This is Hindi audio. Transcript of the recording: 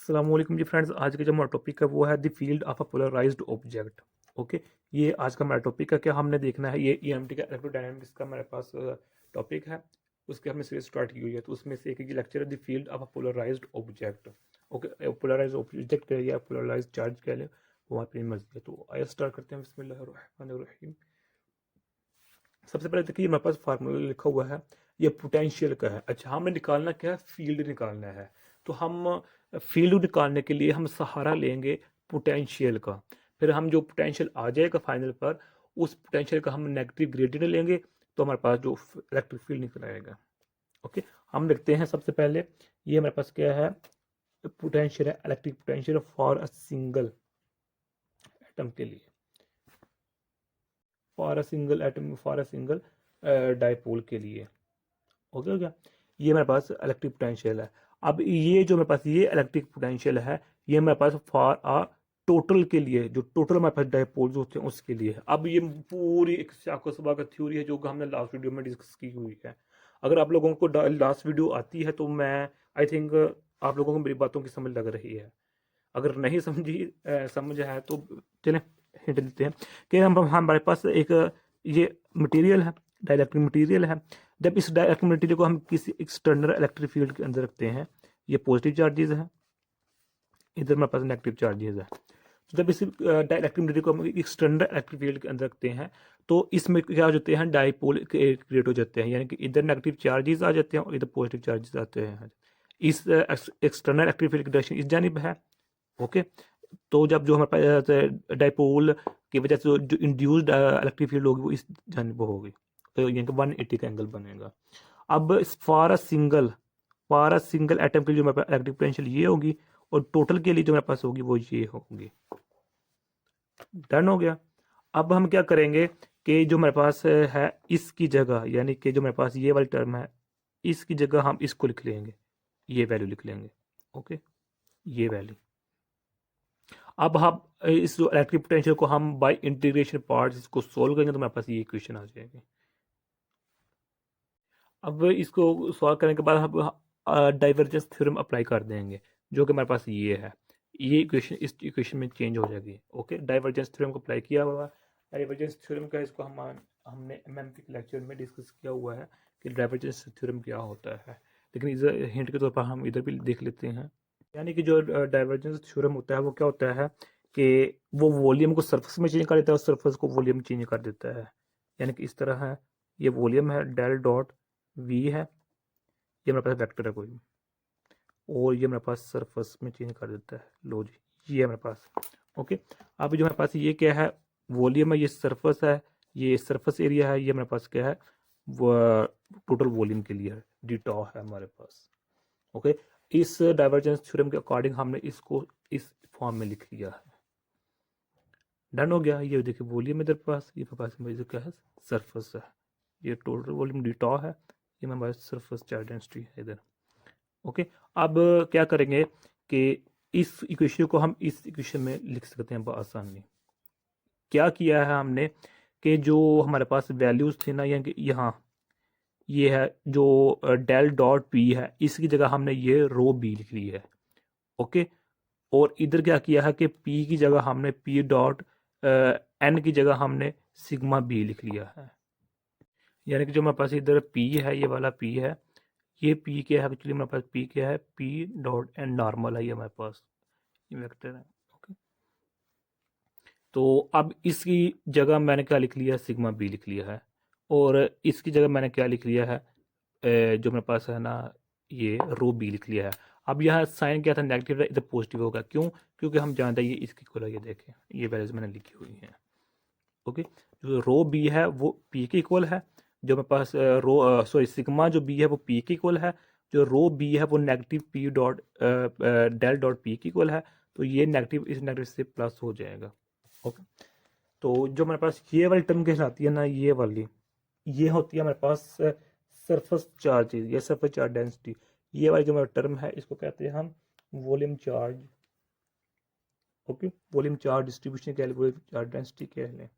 अस्सलाम वालेकुम जी फ्रेंड्स। आज का जो हमारा टॉपिक है वो है the field of a polarised object. Okay, ये आज का हमारा टॉपिक है। क्या हमने देखना है, ये ईएमटी का इलेक्ट्रोडायनामिक्स का हमारे पास टॉपिक है, उसके हमने सीरीज स्टार्ट की हुई है। तो उसमें से एक लेक्चर है the field of a polarised object. Okay, polarised object कह या पोलराइज्ड चार्ज कह लें, वो अपनी मर्जी है। तो आइए स्टार्ट करते हैं। बिस्मिल्लाहिर्रहमानिर्रहीम। सबसे पहले देखिए हमारे पास फार्मूला लिखा हुआ है, ये पोटेंशियल का है। अच्छा, हमें निकालना क्या है? फील्ड निकालना है। तो हम फील्ड निकालने के लिए हम सहारा लेंगे पोटेंशियल का। फिर हम जो पोटेंशियल आ जाएगा फाइनल पर, उस पोटेंशियल का हम नेगेटिव ग्रेडियंट लेंगे, तो हमारे पास जो इलेक्ट्रिक फील्ड निकल आएगा। ओके, हम लिखते हैं सबसे पहले, ये हमारे पास क्या है? पोटेंशियल है, electric potential for a single atom के लिए, for a single atom, for a single dipole के लिए। ओके हो गया। ये मेरे पास इलेक्ट्रिक पोटेंशियल है। अब ये जो मेरे पास ये इलेक्ट्रिक पोटेंशियल है, ये मेरे पास फॉर आ टोटल के लिए, जो टोटल हमारे पास डायपोल्स होते हैं उसके लिए है। अब ये पूरी एक शाकोसबा का थ्योरी है जो हमने लास्ट वीडियो में डिस्कस की हुई है। अगर आप लोगों को लास्ट वीडियो आती है तो मैं आई थिंक आप लोगों को मेरी बातों की समझ लग रही है। अगर नहीं समझ है तो चलें हिंट देते हैं कि हम हमारे पास एक ये मटेरियल है, डाइलेक्ट्रिक मटेरियल है। जब इस डाइलेक्ट्रिक मटेरियल को हम किसी एक्सटर्नल इलेक्ट्रिक फील्ड के अंदर रखते हैं, ये पॉजिटिव चार्जेस है, इधर हमारे पास नेगेटिव चार्जेस है। तो जब इस डाइलेक्ट्रिक मटेरियल को हम एक्सटर्नल इलेक्ट्रिक फील्ड के अंदर रखते हैं, तो इसमें क्या हो जाते हैं? डाइपोल क्रिएट हो जाते हैं, यानी कि इधर नेगेटिव चार्जेस आ जाते हैं और इधर पॉजिटिव चार्जेस आते हैं। इस एक्सटर्नल इलेक्ट्रिक फील्ड की डायरेक्शन इस जानिब है। ओके, तो जब जो हमारे पास डाइपोल की वजह से जो इंड्यूस्ड इलेक्ट्रिक फील्ड होगी वो इस जानिब होगी, तो यानी कि 180 का एंगल बनेगा। अब फॉर अ सिंगल एटम के लिए जो हमारे पास इलेक्ट्रिक पोटेंशियल ये होगी, और टोटल के लिए जो हमारे पास होगी वो ये होगी। डन हो गया। अब हम क्या करेंगे कि जो हमारे पास है इसकी जगह, यानी कि जो हमारे पास ये वाली टर्म है, इसकी जगह हम इसको लिख लेंगे, ये वैल्यू लिख लेंगे। ओके, ये वैल्यू। अब हम इस जो इलेक्ट्रिक पोटेंशियल को हम बाय इंटीग्रेशन पार्ट्स इसको सोल्व करेंगे, तो हमारे पास ये इक्वेशन आ जाएगी। अब इसको सॉल्व करने के बाद हम डाइवर्जेंस थ्योरम अप्लाई कर देंगे, जो कि हमारे पास ये है। ये इक्वेशन इस इक्वेशन में चेंज हो जाएगी। ओके, डाइवर्जेंस थ्योरम को अप्लाई किया हुआ। डाइवर्जेंस थ्योरम का इसको हमने एमएमपी के लेक्चर में डिस्कस किया हुआ है कि डाइवर्जेंस थ्योरम क्या होता है, लेकिन इधर हिंट के तौर पर हम इधर भी देख लेते हैं। यानी कि जो डाइवर्जेंस थ्योरम होता है वो क्या होता है कि वो वॉल्यूम को सरफेस में चेंज कर देता है और सरफेस को वॉल्यूम चेंज कर देता है। यानी कि इस तरह है, ये वॉल्यूम है, डेल डॉट वी है, ये हमारे पास वेक्टर है कोई, और ये हमारे पास सरफेस में चेंज कर देता है। लो जी, ये हमारे पास। ओके, अब जो हमारे पास ये क्या है? वॉल्यूम है, ये सरफेस है, ये सरफेस एरिया है, ये हमारे पास क्या है? वो टोटल वॉल्यूम के लिए है, डी टॉ है हमारे पास। ओके, इस डाइवर्जेंस थ्योरम के अकॉर्डिंग हमने इसको इस फॉर्म में लिख लिया है। डन हो गया। ये देखिए वॉल्यूम इधर पास, ये पास में क्या है? सरफेस है, ये टोटल वॉल्यूम डी टॉ है, ये हमारे पास सरफेस चार्ज डेंसिटी है इधर। ओके, अब क्या करेंगे कि इस इक्वेशन को हम इस इक्वेशन में लिख सकते हैं आसानी। क्या किया है हमने कि जो हमारे पास वैल्यूज थी ना, यानी कि यहाँ ये है जो डेल डॉट पी है, इसकी जगह हमने ये रो बी लिख ली है। ओके, और इधर क्या किया है कि पी की जगह हमने पी डॉट एन की जगह हमने सिग्मा बी लिख लिया है। यानी कि जो हमारे पास इधर पी है, ये वाला पी है, ये पी क्या है? एक्चुअली हमारे पास पी क्या है? पी डॉट एन नॉर्मल है, ये हमारे पास ये वेक्टर है। ओके, तो अब इसकी जगह मैंने क्या लिख लिया है? सिग्मा बी लिख लिया है। और इसकी जगह मैंने क्या लिख लिया है? जो मेरे पास है ना, ये रो बी लिख लिया है। अब यहाँ साइन क्या था? नेगेटिव था, इधर पॉजिटिव होगा। क्यों? क्योंकि हम जानते हैं ये इसकी इक्वल है। ये देखें, ये वैल्यूज मैंने लिखी हुई हैं। ओके, जो रो बी है वो पी के इक्वल है। जो मेरे पास सिग्मा जो बी है वो पी के इक्वल है। जो रो बी है वो negative P dot del dot P के इक्वल है। तो ये नेगेटिव इस नेगेटिव से प्लस हो जाएगा। ओके, तो जो मेरे पास ये वाली टर्म कहलाती है ना, ये वाली, ये होती है हमारे पास सरफेस चार्जेस या सरफेस चार्ज डेंसिटी। ये वाली जो हमारा टर्म है इसको कहते हैं हम volume charge. Okay, volume charge distribution कह लें, वॉल्यूम चार्ज डेंसिटी कह लें।